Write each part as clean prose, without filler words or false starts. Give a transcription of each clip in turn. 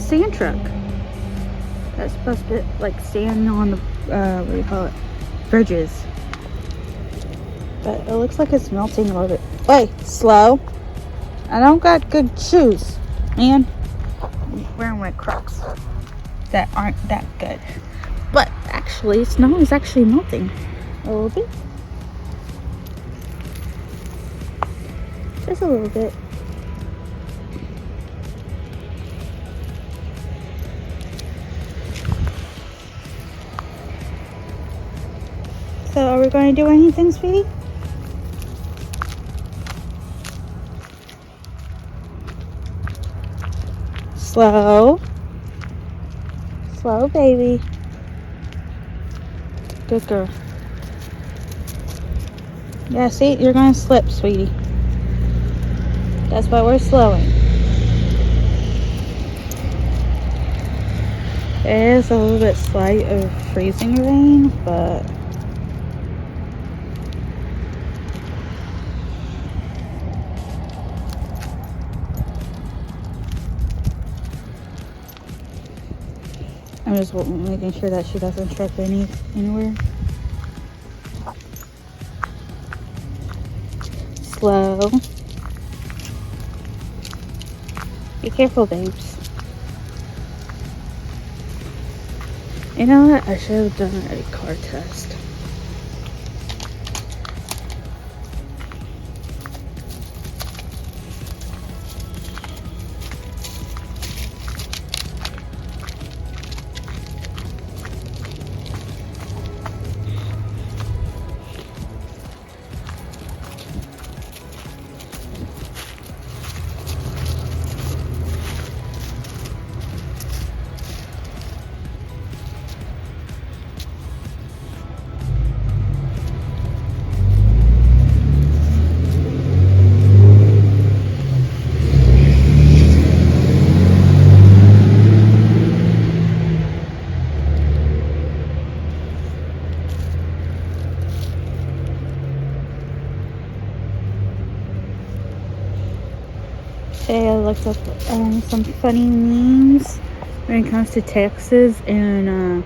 sand truck. That's supposed to like stand on the what do you call it? Bridges. But it looks like it's melting a little bit. Wait, slow. I don't got good shoes, man. I'm wearing my Crocs that aren't that good. But actually, snow is actually melting a little bit. Just a little bit. So are we going to do anything, sweetie? Slow. Slow, baby. Good girl. Yeah, see? You're going to slip, sweetie. That's why we're slowing. It is a little bit slight of freezing rain, but I'm just making sure that she doesn't trip anywhere. Slow. Be careful, babes. You know what? I should have done a car test. Today I looked up some funny memes when it comes to Texas and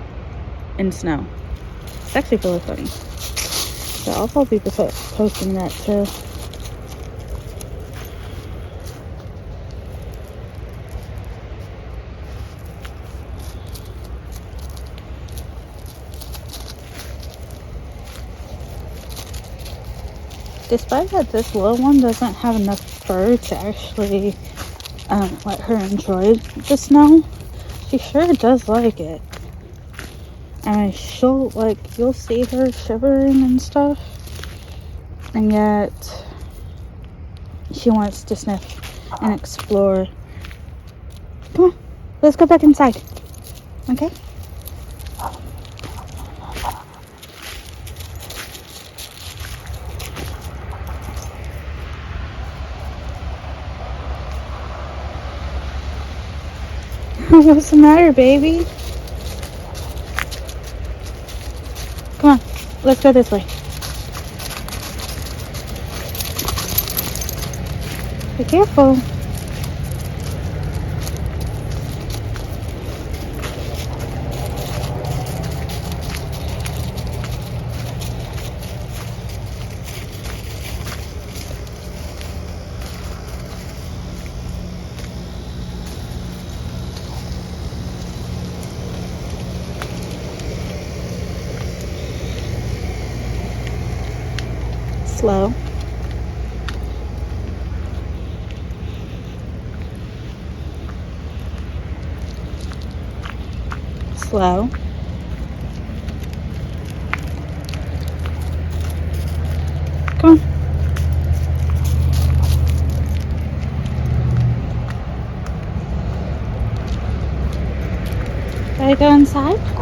snow. It's actually really funny. So I'll probably be posting that too. Despite that this little one doesn't have enough fur to actually let her enjoy the snow, she sure does like it. And she'll, like, you'll see her shivering and stuff, and yet she wants to sniff and explore. Come on, let's go back inside, okay? What's the matter, baby? Come on, let's go this way. Be careful. Slow. Slow. Come on. Gotta go inside?